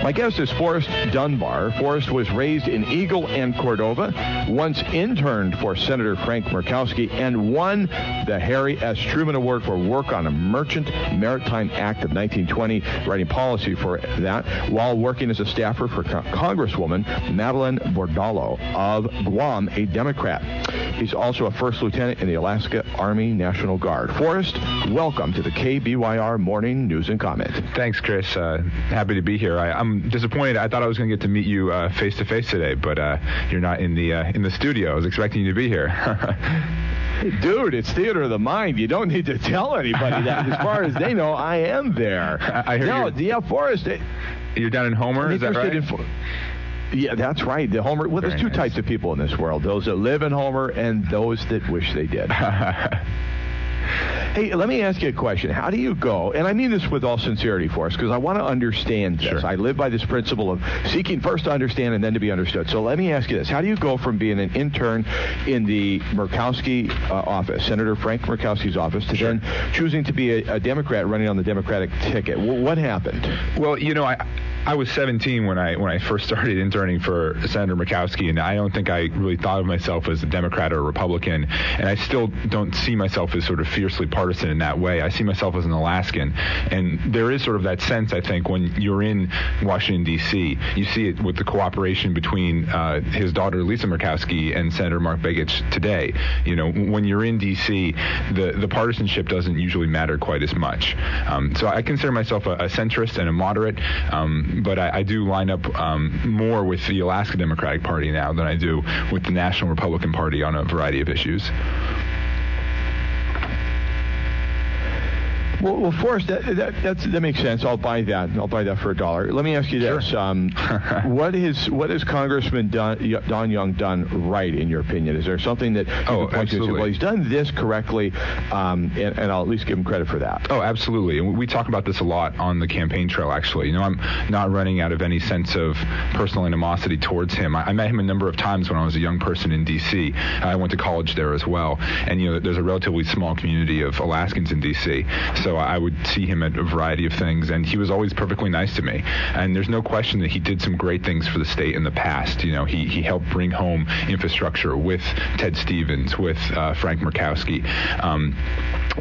My guest is Forrest Dunbar. Forrest was raised in Eagle and Cordova, once interned for Senator Frank Murkowski, and won the Harry S. Truman Award for work on a Merchant Maritime Act of 1920, writing policy for that, while working as a staffer for Congresswoman Madeline Bordallo of Guam, a Democrat. He's also a first lieutenant in the Alaska Army National Guard. Forrest, welcome to the KBYR Morning News and Comment. Thanks, Chris. Happy to be here. I'm disappointed. I thought I was going to get to meet you face to face today, but you're not in the studio. I was expecting you to be here. Hey, dude, it's theater of the mind. You don't need to tell anybody that. As far as they know, I am there. I heard Forrest. You're down in Homer, is that right? Yeah, that's right. The Homer. Well, there's two types of people in this world: those that live in Homer and those that wish they did. Hey, let me ask you a question. How do you go, and I mean this with all sincerity, Forrest, because I want to understand this. Sure. I live by this principle of seeking first to understand and then to be understood. So let me ask you this. How do you go from being an intern in the Murkowski office, Senator Frank Murkowski's office, to then choosing to be a Democrat running on the Democratic ticket? What happened? Well, I was 17 when I first started interning for Senator Murkowski, and I don't think I really thought of myself as a Democrat or a Republican, and I still don't see myself as sort of fiercely partisan in that way. I see myself as an Alaskan, and there is sort of that sense, I think, when you're in Washington, D.C., you see it with the cooperation between his daughter, Lisa Murkowski, and Senator Mark Begich today. When you're in D.C., the partisanship doesn't usually matter quite as much. So I consider myself a centrist and a moderate, but I do line up more with the Alaska Democratic Party now than I do with the National Republican Party on a variety of issues. Well, Forrest, that makes sense. I'll buy that. I'll buy that for $1. Let me ask you this: what has Congressman Don Young done right, in your opinion? Is there something that you point to and say, well, he's done this correctly, and I'll at least give him credit for that? Oh, absolutely. And we talk about this a lot on the campaign trail. Actually, I'm not running out of any sense of personal animosity towards him. I met him a number of times when I was a young person in D.C. I went to college there as well, and there's a relatively small community of Alaskans in D.C. So I would see him at a variety of things, and he was always perfectly nice to me. And there's no question that he did some great things for the state in the past. He helped bring home infrastructure with Ted Stevens, with Frank Murkowski.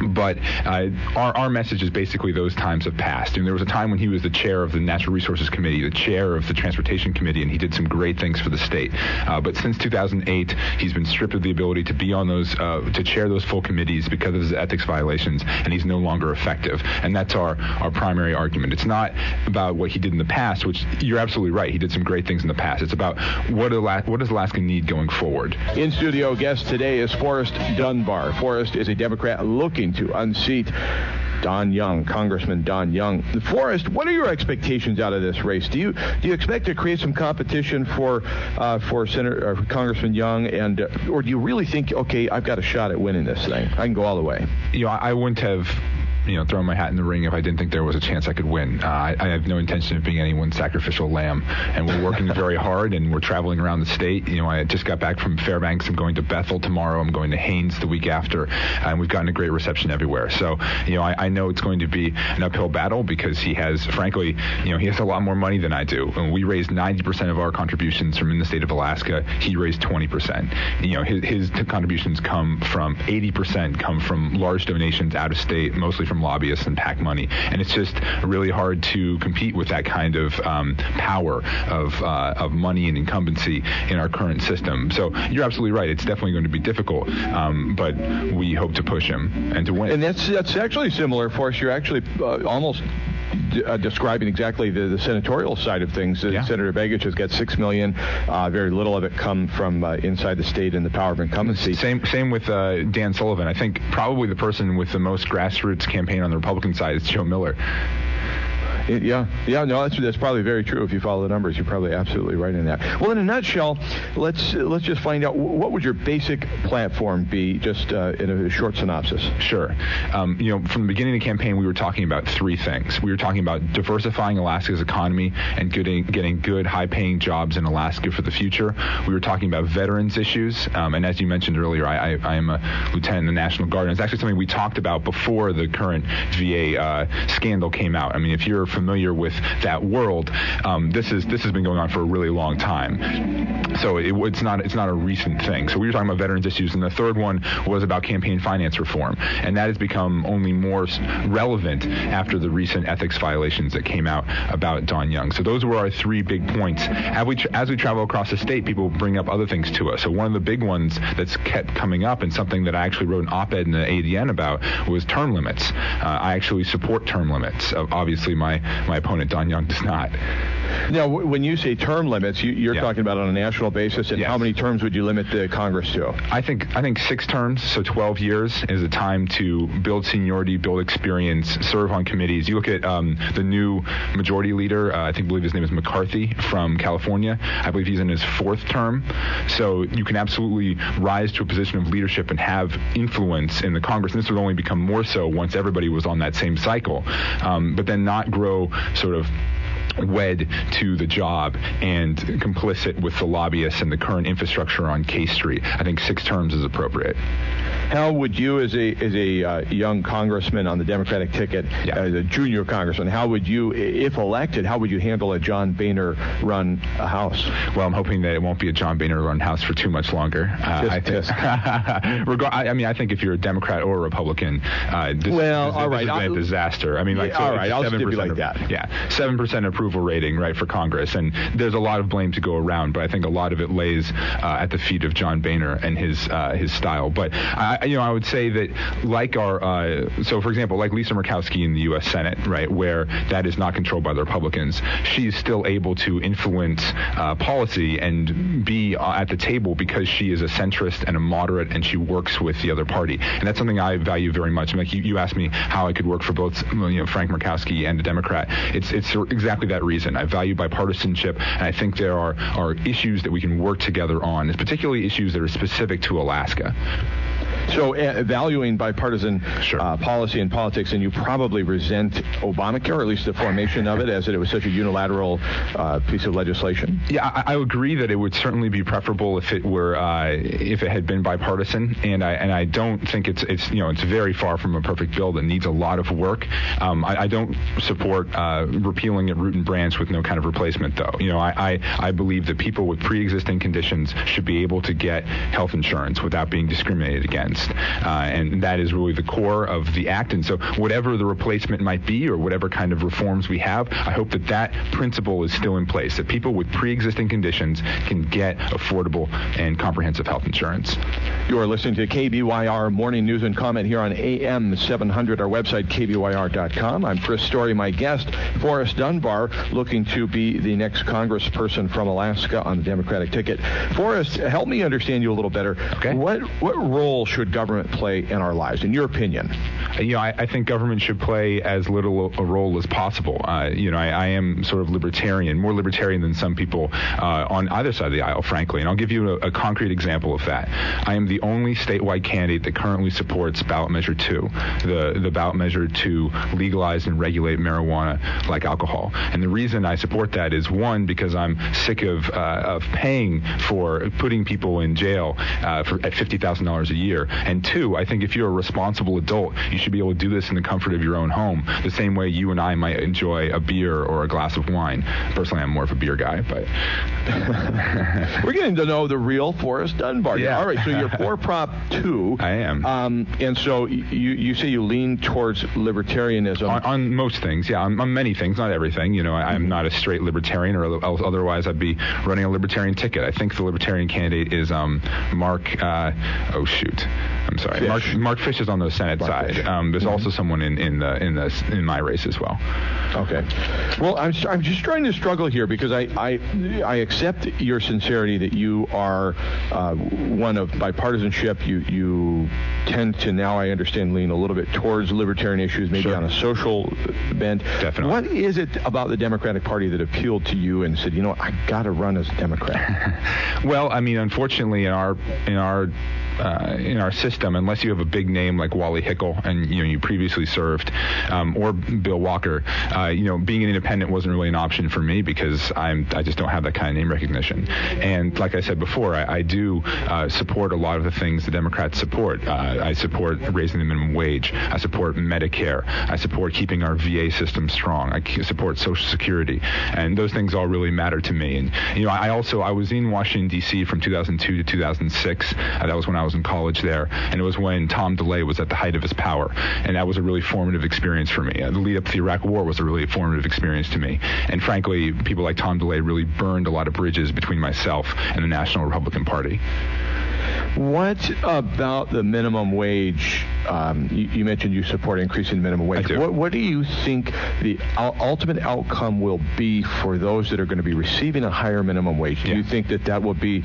But our message is basically those times have passed. And there was a time when he was the chair of the Natural Resources Committee, the chair of the Transportation Committee, and he did some great things for the state. But since 2008, he's been stripped of the ability to be on those, to chair those full committees because of his ethics violations, and he's no longer effective. And that's our primary argument. It's not about what he did in the past, which you're absolutely right. He did some great things in the past. It's about what does Alaska need going forward. In studio guest today is Forrest Dunbar. Forrest is a Democrat looking to unseat Don Young, Congressman Don Young. Forrest, what are your expectations out of this race? Do you expect to create some competition for Senator Congressman Young, or do you really think, okay, I've got a shot at winning this thing? I can go all the way. I wouldn't have thrown my hat in the ring if I didn't think there was a chance I could win. I have no intention of being anyone's sacrificial lamb, and we're working very hard, and we're traveling around the state. I just got back from Fairbanks. I'm going to Bethel tomorrow. I'm going to Haines the week after, and we've gotten a great reception everywhere. So, I know it's going to be an uphill battle because he has, frankly, he has a lot more money than I do. And we raised 90% of our contributions from in the state of Alaska. He raised 20%. His contributions come from 80% come from large donations out of state, mostly from lobbyists and PAC money, and it's just really hard to compete with that kind of power of money and incumbency in our current system. So you're absolutely right. It's definitely going to be difficult, but we hope to push him and to win. And that's actually similar, Forrest. You're actually almost describing exactly the senatorial side of things. Senator Begich has got $6 million. Very little of it come from inside the state and the power of incumbency. Same with Dan Sullivan. I think probably the person with the most grassroots campaign on the Republican side is Joe Miller. No, that's probably very true. If you follow the numbers, you're probably absolutely right in that. Well, in a nutshell, let's just find out, what would your basic platform be, just in a short synopsis? Sure. From the beginning of the campaign, we were talking about three things. We were talking about diversifying Alaska's economy and getting good, high-paying jobs in Alaska for the future. We were talking about veterans issues, and as you mentioned earlier, I am a lieutenant in the National Guard, and it's actually something we talked about before the current VA scandal came out. I mean, if you're familiar with that world, this has been going on for a really long time. So it's not a recent thing. So we were talking about veterans issues, and the third one was about campaign finance reform, and that has become only more relevant after the recent ethics violations that came out about Don Young. So those were our three big points. As we travel across the state, people bring up other things to us. So one of the big ones that's kept coming up, and something that I actually wrote an op-ed in the ADN about, was term limits. I actually support term limits. Obviously, my opponent, Don Young, does not. Now, when you say term limits, you're talking about on a national basis, and yes. How many terms would you limit the Congress to? I think 6 terms, so 12 years, is a time to build seniority, build experience, serve on committees. You look at the new majority leader, I believe his name is McCarthy from California. I believe he's in his 4th term. So you can absolutely rise to a position of leadership and have influence in the Congress. And this would only become more so once everybody was on that same cycle. But then not grow sort of wed to the job and complicit with the lobbyists and the current infrastructure on K Street. I think 6 terms is appropriate. How would you, as a young congressman on the Democratic ticket, as a junior congressman, how would you, if elected, how would you handle a John Boehner-run House? Well, I'm hoping that it won't be a John Boehner-run House for too much longer. I think if you're a Democrat or a Republican, this is a disaster. I mean, I'll stipulate that. Yeah, 7% approval rating, right, for Congress, and there's a lot of blame to go around, but I think a lot of it lays at the feet of John Boehner and his style. But I would say that, like so for example, like Lisa Murkowski in the U.S. Senate, right, where that is not controlled by the Republicans, she's still able to influence policy and be at the table because she is a centrist and a moderate, and she works with the other party, and that's something I value very much. Like you asked me how I could work for both, Frank Murkowski and a Democrat. It's exactly that reason. I value bipartisanship, and I think there are issues that we can work together on, particularly issues that are specific to Alaska. So valuing bipartisan policy and politics, and you probably resent Obamacare, or at least the formation of it, as it was such a unilateral piece of legislation. Yeah, I agree that it would certainly be preferable if it were if it had been bipartisan, and I don't think it's very far from a perfect bill that needs a lot of work. I don't support repealing it root and branch with no kind of replacement, though. I believe that people with pre-existing conditions should be able to get health insurance without being discriminated against. And that is really the core of the act. And so whatever the replacement might be, or whatever kind of reforms we have, I hope that principle is still in place, that people with pre-existing conditions can get affordable and comprehensive health insurance. You are listening to KBYR Morning News and Comment here on AM 700, our website, kbyr.com. I'm Chris Story. My guest, Forrest Dunbar, looking to be the next congressperson from Alaska on the Democratic ticket. Forrest, help me understand you a little better. Okay. What role should government play in our lives, in your opinion? I think government should play as little a role as possible. I am sort of libertarian, more libertarian than some people on either side of the aisle, frankly. And I'll give you a concrete example of that. I am the only statewide candidate that currently supports ballot measure 2, the ballot measure to legalize and regulate marijuana like alcohol. And the reason I support that is, one, because I'm sick of paying for putting people in jail at $50,000 a year. And 2, I think if you're a responsible adult, you should be able to do this in the comfort of your own home, the same way you and I might enjoy a beer or a glass of wine. Personally, I'm more of a beer guy, but we're getting to know the real Forrest Dunbar. Yeah. All right, so you're for Prop 2. I am. And so you say you lean towards libertarianism. On most things, yeah. On many things, not everything. I'm not a straight libertarian, or otherwise I'd be running a libertarian ticket. I think the libertarian candidate is Mark. I'm sorry. Mark Fish is on the Senate side. There's also someone in my race as well. Okay. Well, I'm just trying to struggle here, because I accept your sincerity that you are one of bipartisanship. You tend to, now I understand, lean a little bit towards libertarian issues, maybe on a social bent. Definitely. What is it about the Democratic Party that appealed to you and said, I got to run as a Democrat? Well, I mean, unfortunately, in our system, unless you have a big name like Wally Hickel and you previously served, or Bill Walker, being an independent wasn't really an option for me because I just don't have that kind of name recognition. And like I said before, I do support a lot of the things the Democrats support. I support raising the minimum wage. I support Medicare. I support keeping our VA system strong. I support Social Security, and those things all really matter to me. And I was in Washington D.C. from 2002 to 2006. That was when I was in college there, and it was when Tom DeLay was at the height of his power, and that was a really formative experience for me. The lead up to the Iraq War was a really formative experience to me, and frankly, people like Tom DeLay really burned a lot of bridges between myself and the National Republican Party. What about the minimum wage? You mentioned you support increasing the minimum wage. I do. What do you think the ultimate outcome will be for those that are going to be receiving a higher minimum wage? Do you think that will be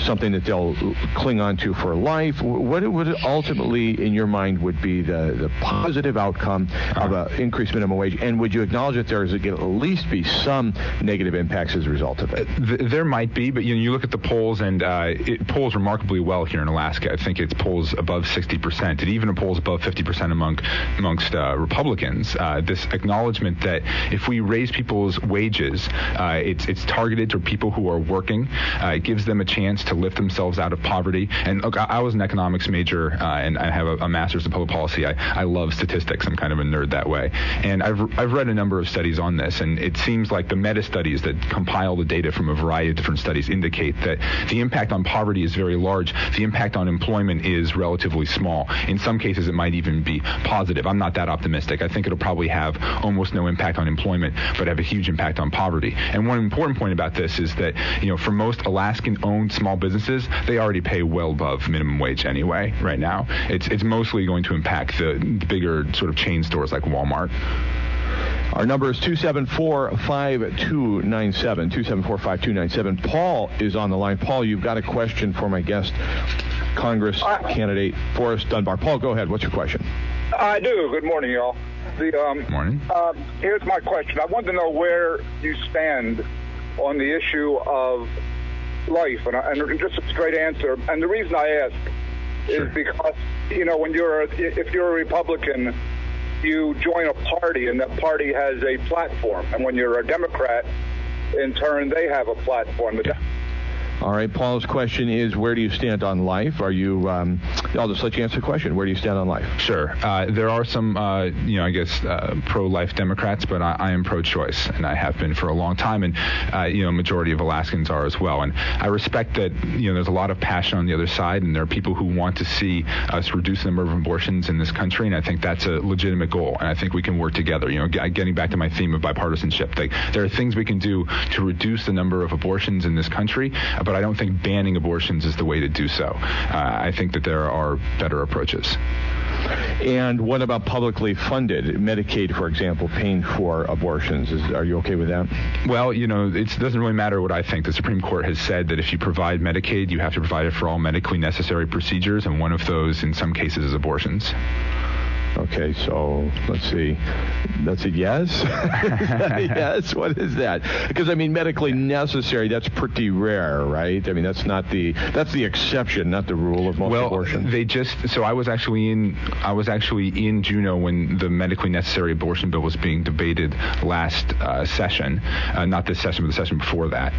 something that they'll cling on to for life? What ultimately, in your mind, would be the positive outcome of an increased minimum wage? And would you acknowledge that there is going to at least be some negative impacts as a result of it? There might be, but you look at the polls, and it polls remarkably well here in Alaska. I think it polls above 60%. It even polls above 50% amongst Republicans. This acknowledgement that if we raise people's wages, it's targeted to people who are working. It gives them a chance to lift themselves out of poverty. And look, I was an economics major, and I have a master's in public policy. I love statistics. I'm kind of a nerd that way. And I've read a number of studies on this, and it seems like the meta studies that compile the data from a variety of different studies indicate that the impact on poverty is very large. The impact on employment is relatively small. In some cases, it might even be positive. I'm not that optimistic. I think it'll probably have almost no impact on employment, but have a huge impact on poverty. And one important point about this is that, for most Alaskan-owned small businesses, they already pay well above minimum wage anyway right now. It's mostly going to impact the bigger sort of chain stores like Walmart. Our number is 274-5297, 274-5297. Paul is on the line. Paul, you've got a question for my guest, Congress candidate Forrest Dunbar. Paul, go ahead. What's your question? I do. Good morning, y'all. Morning. Here's my question. I want to know where you stand on the issue of life, and just a straight answer. And the reason I ask is because, if you're a Republican, you join a party, and that party has a platform. And when you're a Democrat, in turn, they have a platform. All right, Paul's question is, where do you stand on life? Are you, I'll just let you answer the question. Where do you stand on life? Sure. There are some, pro-life Democrats, but I am pro-choice, and I have been for a long time, and, majority of Alaskans are as well. And I respect that, there's a lot of passion on the other side, and there are people who want to see us reduce the number of abortions in this country, and I think that's a legitimate goal, and I think we can work together. Getting back to my theme of bipartisanship, there are things we can do to reduce the number of abortions in this country, but I don't think banning abortions is the way to do so. I think that there are better approaches. And what about publicly funded Medicaid, for example, paying for abortions? Are you okay with that? Well, it doesn't really matter what I think. The Supreme Court has said that if you provide Medicaid, you have to provide it for all medically necessary procedures, and one of those, in some cases, is abortions. Okay, so let's see. That's a yes? Is that a yes? What is that? Because, medically necessary, that's pretty rare, right? That's the exception, not the rule of most abortions. I was actually in Juneau when the medically necessary abortion bill was being debated last session, not this session, but the session before that,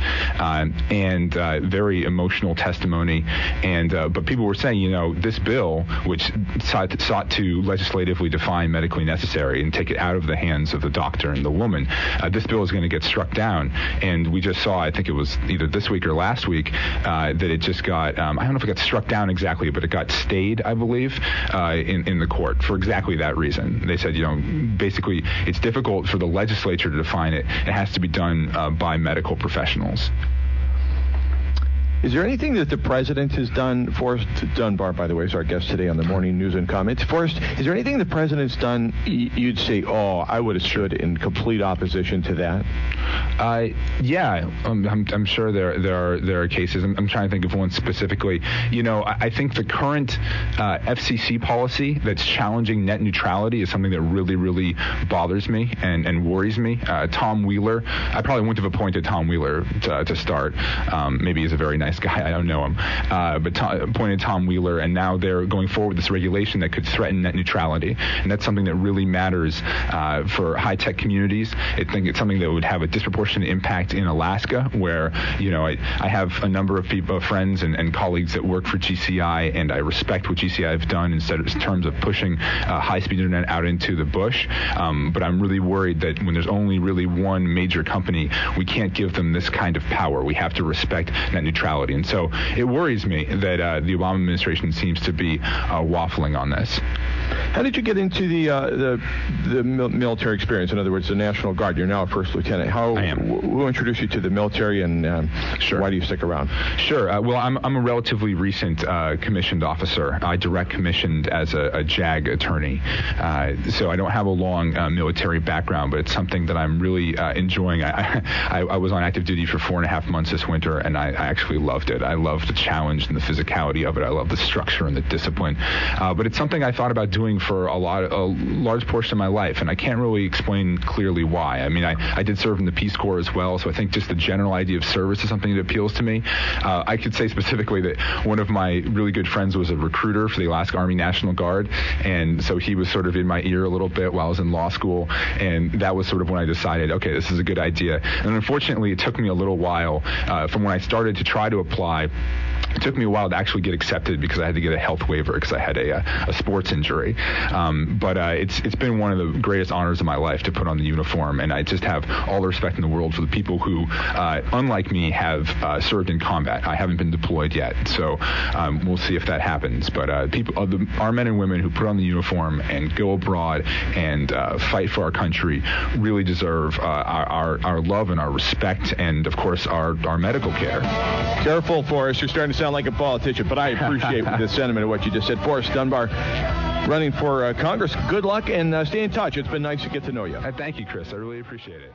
and very emotional testimony, but people were saying, this bill, which sought to legislatively define medically necessary and take it out of the hands of the doctor and the woman, this bill is going to get struck down. And we just saw, I think it was either this week or last week, that it just got, I don't know if it got struck down exactly, but it got stayed, I believe, in the court for exactly that reason. They said, basically it's difficult for the legislature to define it. It has to be done by medical professionals. Is there anything that the president has done? Forrest Dunbar, by the way, is our guest today on the Morning News and Comments. Forrest, is there anything the president's done you'd say, I would have stood in complete opposition to that? Yeah, I'm sure there are cases. I'm trying to think of one specifically. I think the current FCC policy that's challenging net neutrality is something that really, really bothers me and worries me. Tom Wheeler, I probably wouldn't have appointed Tom Wheeler to start. Maybe he's a very nice nice guy. I don't know him. But appointed Tom Wheeler, and now they're going forward with this regulation that could threaten net neutrality. And that's something that really matters for high-tech communities. I think it's something that would have a disproportionate impact in Alaska, where, I have a number of friends and colleagues that work for GCI, and I respect what GCI have done in terms of pushing high-speed internet out into the bush. But I'm really worried that when there's only really one major company, we can't give them this kind of power. We have to respect net neutrality. And so it worries me that the Obama administration seems to be waffling on this. How did you get into the military experience? In other words, the National Guard. You're now a first lieutenant. I am. Who introduced you to the military, and Sure. Why do you stick around? Sure. Well, I'm a relatively recent commissioned officer. I direct commissioned as a JAG attorney. So I don't have a long military background, but it's something that I'm really enjoying. I was on active duty for 4.5 months this winter, and I actually loved it. I love the challenge and the physicality of it. I love the structure and the discipline. But it's something I thought about doing for a large portion of my life, and I can't really explain clearly why. I mean, I did serve in the Peace Corps as well, so I think just the general idea of service is something that appeals to me. I could say specifically that one of my really good friends was a recruiter for the Alaska Army National Guard, and so he was sort of in my ear a little bit while I was in law school, and that was sort of when I decided, okay, this is a good idea. And unfortunately, it took me a little while from when I started to try to apply. It took me a while to actually get accepted because I had to get a health waiver because I had a sports injury. But it's been one of the greatest honors of my life to put on the uniform, and I just have all the respect in the world for the people who, unlike me, have served in combat. I haven't been deployed yet, so we'll see if that happens. But our men and women who put on the uniform and go abroad and fight for our country really deserve our love and our respect, and of course our medical care. Careful, Forrest. You're starting to sound like a politician, but I appreciate the sentiment of what you just said. Forrest Dunbar, running for Congress. Good luck, and stay in touch. It's been nice to get to know you. Thank you, Chris. I really appreciate it.